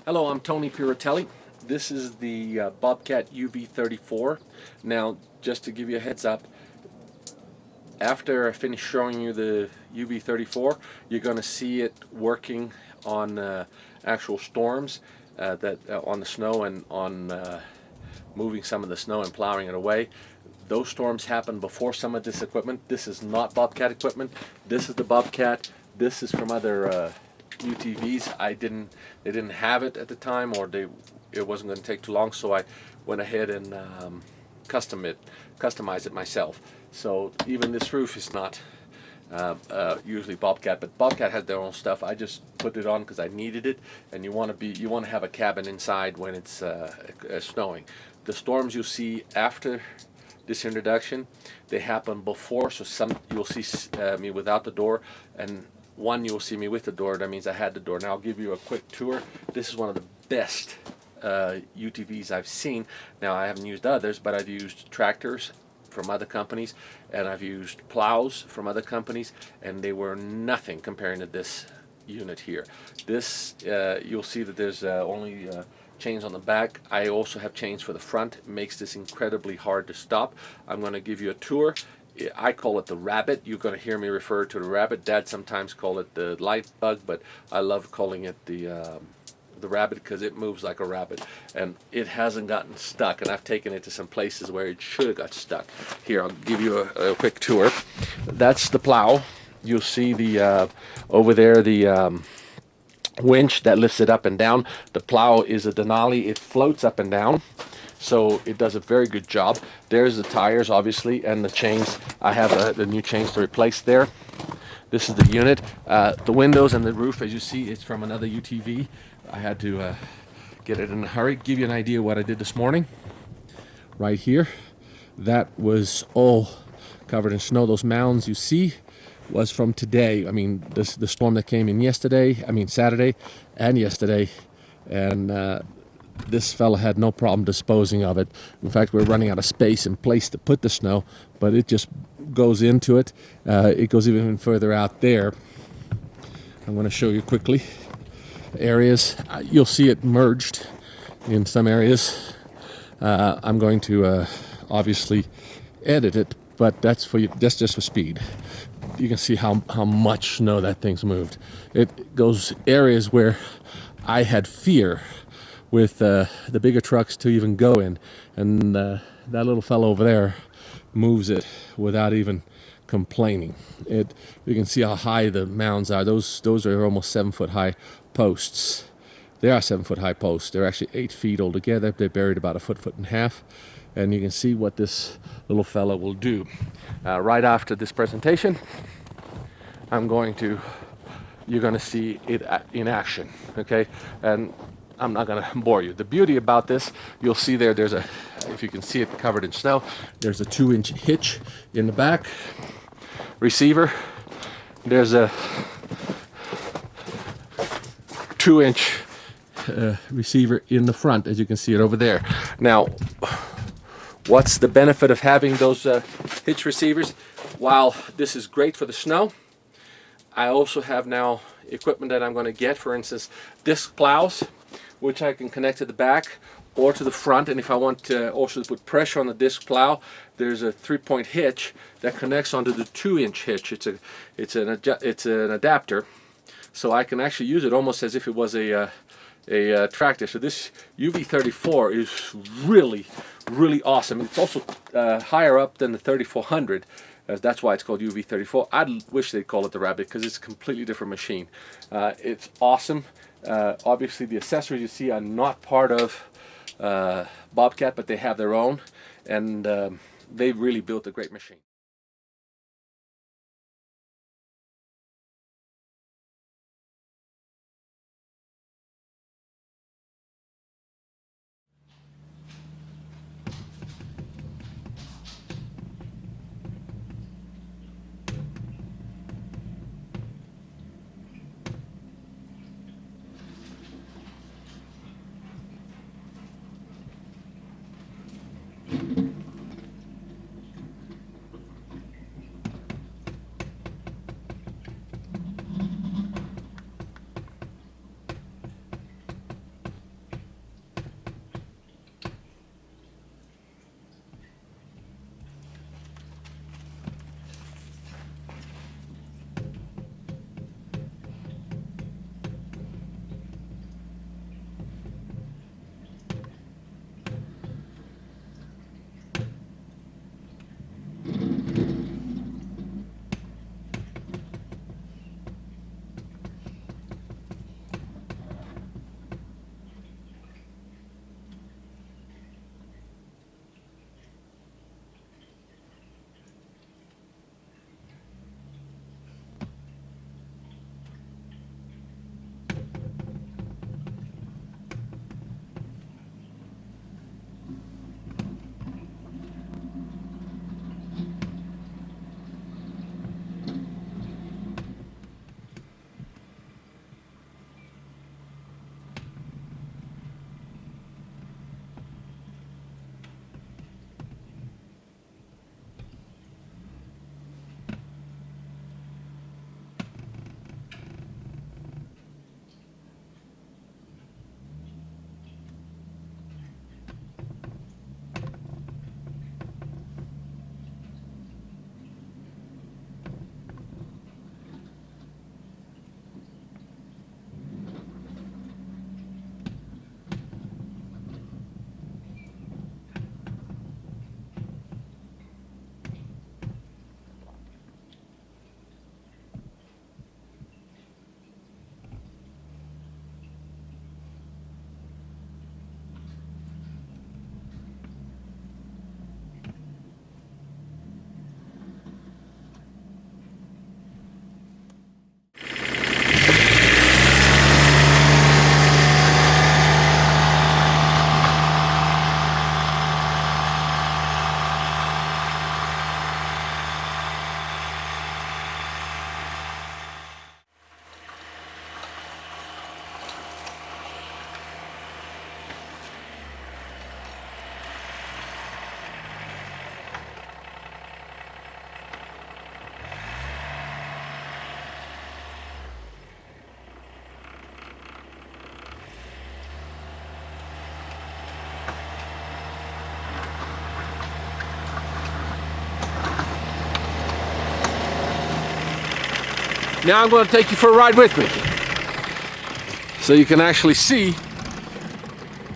Hello, I'm Tony Piratelli. This is the Bobcat UV 34. Now, just to give you a heads up, after I finish showing you the UV 34, you're going to see it working on actual storms that on the snow and on moving some of the snow and plowing it away. Those storms happen before some of this equipment. This is not Bobcat equipment. This is the Bobcat. This is from other UTVs. They didn't have it at the time, or it wasn't going to take too long, so I went ahead and customized it myself. So even this roof is not usually Bobcat, but Bobcat had their own stuff. I just put it on because I needed it, and you want to have a cabin inside when it's snowing. The storms you see after this introduction, they happen before, so some you'll see me without the door, and one you'll see me with the door. That means I had the door. Now I'll give you a quick tour. This is one of the best UTVs I've seen. Now I haven't used others, but I've used tractors from other companies, and I've used plows from other companies, and they were nothing comparing to this unit here. This you'll see that there's only chains on the back. I also have chains for the front. It makes this incredibly hard to stop. I'm going to give you a tour. I call it the rabbit. You're going to hear me refer to the rabbit. Dad sometimes call it the light bug, but I love calling it the rabbit because it moves like a rabbit, and it hasn't gotten stuck, and I've taken it to some places where it should have got stuck. Here, I'll give you a quick tour. That's the plow. You'll see the over there the winch that lifts it up and down. The plow is a Denali. It floats up and down, so it does a very good job. There's the tires, obviously, and the chains. I have the new chains to replace there. This is the unit. The windows and the roof, as you see, it's from another UTV. I had to get it in a hurry. Give you an idea what I did this morning. Right here, that was all covered in snow. Those mounds you see was from today. I mean, the storm that came in Saturday and yesterday, and this fella had no problem disposing of it. In fact, we're running out of space and place to put the snow, but it just goes into it. It goes even further out there. I'm going to show you quickly areas. You'll see it merged in some areas. I'm going to obviously edit it, but that's just for speed. You can see how much snow that thing's moved. It goes areas where I had fear with the bigger trucks to even go in, and that little fellow over there moves it without even complaining. You can see how high the mounds are. Those are almost 7-foot high posts. They are 7-foot high posts. They're actually 8 feet altogether. They're buried about a foot and a half, and you can see what this little fellow will do. Right after this presentation, you're going to see it in action, okay? And I'm not going to bore you. The beauty about this, you'll see if you can see it covered in snow, there's a 2-inch hitch in the back, receiver. There's a 2-inch receiver in the front, as you can see it over there. Now, what's the benefit of having those hitch receivers? While this is great for the snow, I also have now equipment that I'm going to get, for instance, disc plows, which I can connect to the back or to the front. And if I want to also put pressure on the disc plow, there's a 3-point hitch that connects onto the 2-inch hitch. It's an adapter, so I can actually use it almost as if it was a tractor. So this UV34 is really, really awesome. It's also higher up than the 3400. That's why it's called UV34. I wish they'd call it the Rabbit because it's a completely different machine. It's awesome. Obviously, the accessories you see are not part of Bobcat, but they have their own, and they've really built a great machine. Now I'm going to take you for a ride with me, so you can actually see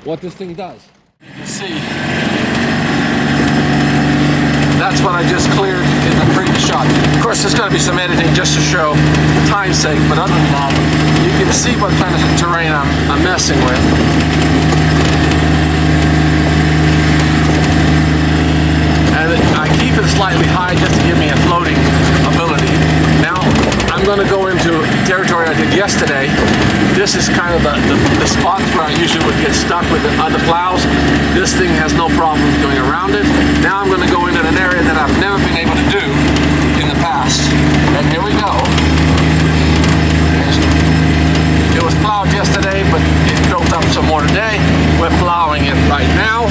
what this thing does. You can see that's what I just cleared in the previous shot. Of course, there's going to be some editing just to show time's sake, but other than that, you can see what kind of terrain I'm messing with. And I keep it slightly high just to give me a floating ability. Now, I'm going to go into territory I did yesterday. This is kind of the spot where I usually would get stuck with the other plows. This thing has no problems going around it. Now I'm going to go into an area that I've never been able to do in the past. And here we go. It was plowed yesterday, but it built up some more today. We're plowing it right now.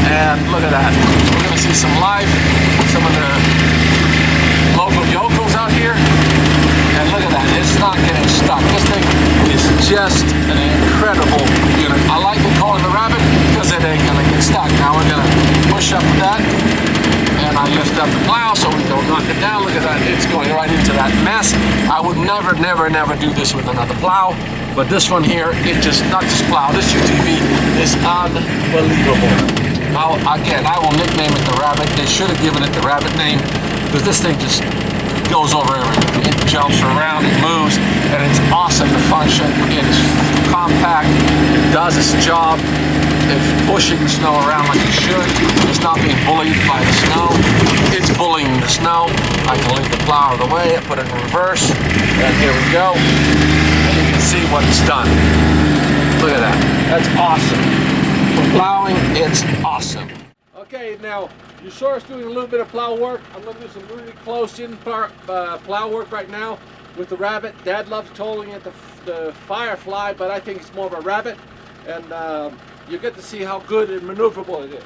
And look at that. We're going to see some life, some of the local yokels out here. And look at that, it's not getting stuck. This thing is just an incredible unit. I like it calling the rabbit because it ain't gonna get stuck. Now we're gonna push up that, and I lift up the plow so we don't knock it down. Look at that, it's going right into that mess. I would never do this with another plow, but this one here, it just, not just plow, this UTV is unbelievable. Now, again, I will nickname it the rabbit. They should have given it the rabbit name, because this thing just goes over everything. It jumps around, it moves, and it's awesome to function. It is compact, it does its job, it's pushing the snow around like it should. It's not being bullied by the snow, it's bullying the snow. I can leave the plow out of the way, I put it in reverse, and here we go. And you can see what it's done. Look at that, that's awesome. For plowing, it's awesome. Okay, now you saw us doing a little bit of plow work. I'm going to do some really close-in plow work right now with the rabbit. Dad loves calling it the firefly, but I think it's more of a rabbit. And you get to see how good and maneuverable it is.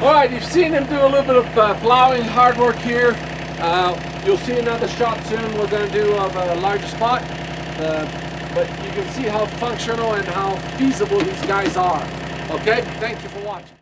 Alright, you've seen him do a little bit of plowing, hard work here. You'll see another shot soon we're going to do of a larger spot. But you can see how functional and how feasible these guys are. Okay, thank you for watching.